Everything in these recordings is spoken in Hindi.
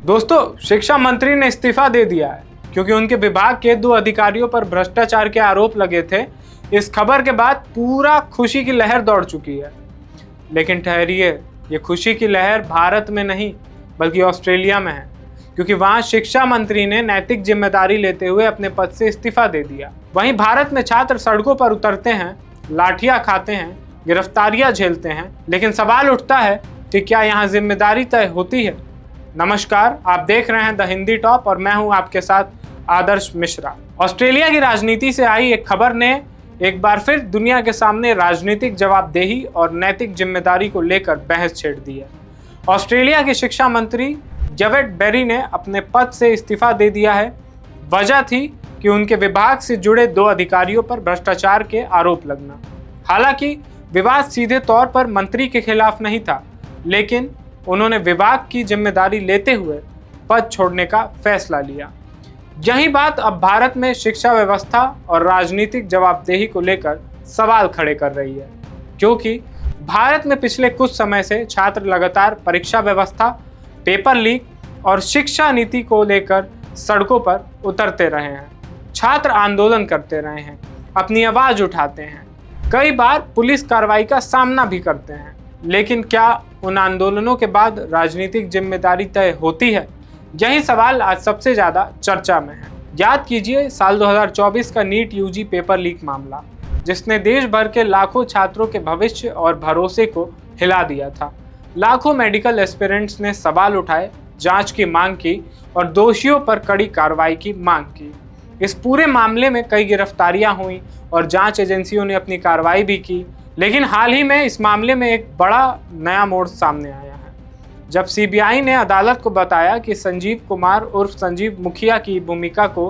दोस्तों, शिक्षा मंत्री ने इस्तीफा दे दिया है क्योंकि उनके विभाग के 2 अधिकारियों पर भ्रष्टाचार के आरोप लगे थे। इस खबर के बाद पूरा खुशी की लहर दौड़ चुकी है। लेकिन ठहरिए, ये खुशी की लहर भारत में नहीं बल्कि ऑस्ट्रेलिया में है, क्योंकि वहां शिक्षा मंत्री ने नैतिक जिम्मेदारी लेते हुए अपने पद से इस्तीफा दे दिया। वहीं भारत में छात्र सड़कों पर उतरते हैं, लाठियां खाते हैं, गिरफ्तारियां झेलते हैं, लेकिन सवाल उठता है कि क्या यहाँ जिम्मेदारी तय होती है? नमस्कार, आप देख रहे हैं द हिंदी टॉप और मैं हूं आपके साथ आदर्श मिश्रा। ऑस्ट्रेलिया की राजनीति से आई एक खबर ने एक बार फिर दुनिया के सामने राजनीतिक जवाबदेही और नैतिक जिम्मेदारी को लेकर बहस छेड़ दी है। ऑस्ट्रेलिया के शिक्षा मंत्री जवेड बेरी ने अपने पद से इस्तीफा दे दिया है। वजह थी कि उनके विभाग से जुड़े 2 अधिकारियों पर भ्रष्टाचार के आरोप लगना। हालांकि विवाद सीधे तौर पर मंत्री के खिलाफ नहीं था, लेकिन उन्होंने विभाग की जिम्मेदारी लेते हुए पद छोड़ने का फैसला लिया। यही बात अब भारत में शिक्षा व्यवस्था और राजनीतिक जवाबदेही को लेकर सवाल खड़े कर रही है, क्योंकि भारत में पिछले कुछ समय से छात्र लगातार परीक्षा व्यवस्था, पेपर लीक और शिक्षा नीति को लेकर सड़कों पर उतरते रहे हैं। छात्र आंदोलन करते रहे हैं, अपनी आवाज उठाते हैं, कई बार पुलिस कार्रवाई का सामना भी करते हैं। लेकिन क्या उन आंदोलनों के बाद राजनीतिक जिम्मेदारी तय होती है? यही सवाल आज सबसे ज़्यादा चर्चा में है। याद कीजिए साल 2024 का नीट यूजी पेपर लीक मामला, जिसने देश भर के लाखों छात्रों के भविष्य और भरोसे को हिला दिया था। लाखों मेडिकल एस्पिरेंट्स ने सवाल उठाए, जांच की मांग की और दोषियों पर कड़ी कार्रवाई की मांग की। इस पूरे मामले में कई गिरफ्तारियां हुई और जांच एजेंसियों ने अपनी कार्रवाई भी की। लेकिन हाल ही में इस मामले में एक बड़ा नया मोड़ सामने आया है, जब सीबीआई ने अदालत को बताया कि संजीव कुमार उर्फ संजीव मुखिया की भूमिका को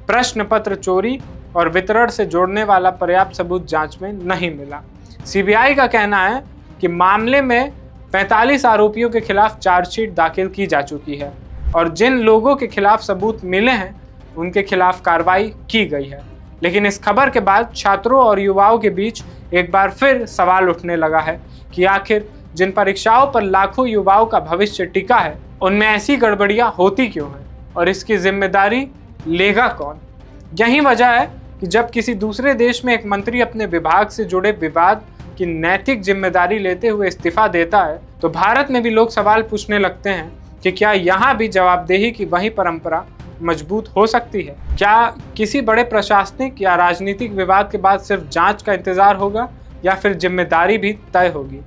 प्रश्न पत्र चोरी और वितरण से जोड़ने वाला पर्याप्त सबूत जांच में नहीं मिला। सीबीआई का कहना है कि मामले में 45 आरोपियों के खिलाफ चार्जशीट दाखिल की जा चुकी है और जिन लोगों के खिलाफ सबूत मिले हैं उनके खिलाफ कार्रवाई की गई है। लेकिन इस खबर के बाद छात्रों और युवाओं के बीच एक बार फिर सवाल उठने लगा है कि आखिर जिन परीक्षाओं पर लाखों युवाओं का भविष्य टिका है, उनमें ऐसी गड़बड़ियां होती क्यों हैं और इसकी जिम्मेदारी लेगा कौन? यही वजह है कि जब किसी दूसरे देश में एक मंत्री अपने विभाग से जुड़े विवाद की नैतिक जिम्मेदारी लेते हुए इस्तीफा देता है, तो भारत में भी लोग सवाल पूछने लगते हैं कि क्या यहाँ भी जवाबदेही की वही परंपरा मजबूत हो सकती है? क्या किसी बड़े प्रशासनिक या राजनीतिक विवाद के बाद सिर्फ जांच का इंतजार होगा या फिर जिम्मेदारी भी तय होगी?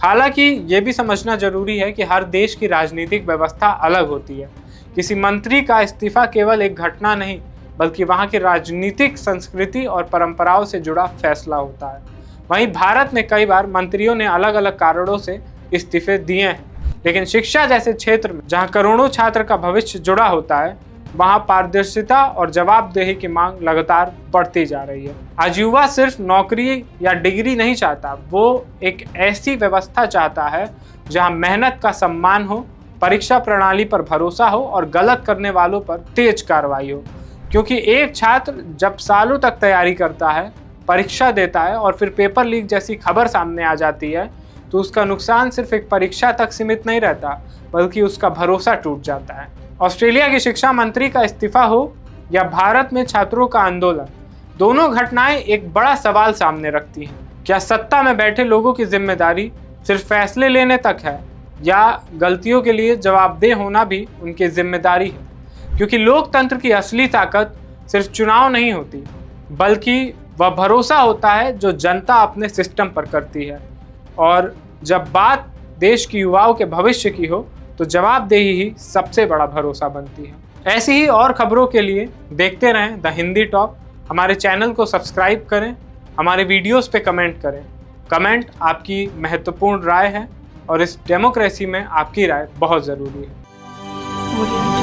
हालांकि ये भी समझना जरूरी है कि हर देश की राजनीतिक व्यवस्था अलग होती है। किसी मंत्री का इस्तीफा केवल एक घटना नहीं बल्कि वहाँ की राजनीतिक संस्कृति और परंपराओं से जुड़ा फैसला होता है। वहीं भारत में कई बार मंत्रियों ने अलग अलग कारणों से इस्तीफे दिए हैं, लेकिन शिक्षा जैसे क्षेत्र में जहाँ करोड़ों छात्र का भविष्य जुड़ा होता है, वहाँ पारदर्शिता और जवाबदेही की मांग लगातार बढ़ती जा रही है। आज युवा सिर्फ नौकरी या डिग्री नहीं चाहता, वो एक ऐसी व्यवस्था चाहता है जहाँ मेहनत का सम्मान हो, परीक्षा प्रणाली पर भरोसा हो और गलत करने वालों पर तेज कार्रवाई हो। क्योंकि एक छात्र जब सालों तक तैयारी करता है, परीक्षा देता है और फिर पेपर लीक जैसी खबर सामने आ जाती है, तो उसका नुकसान सिर्फ एक परीक्षा तक सीमित नहीं रहता बल्कि उसका भरोसा टूट जाता है। ऑस्ट्रेलिया के शिक्षा मंत्री का इस्तीफा हो या भारत में छात्रों का आंदोलन, दोनों घटनाएं एक बड़ा सवाल सामने रखती हैं। क्या सत्ता में बैठे लोगों की जिम्मेदारी सिर्फ फैसले लेने तक है या गलतियों के लिए जवाबदेह होना भी उनकी जिम्मेदारी है? क्योंकि लोकतंत्र की असली ताकत सिर्फ चुनाव नहीं होती बल्कि वह भरोसा होता है जो जनता अपने सिस्टम पर करती है। और जब बात देश की युवाओं के भविष्य की हो तो जवाबदेही ही सबसे बड़ा भरोसा बनती है। ऐसी ही और खबरों के लिए देखते रहें द हिंदी टॉप। हमारे चैनल को सब्सक्राइब करें, हमारे वीडियोस पे कमेंट करें। कमेंट आपकी महत्वपूर्ण राय है और इस डेमोक्रेसी में आपकी राय बहुत ज़रूरी है।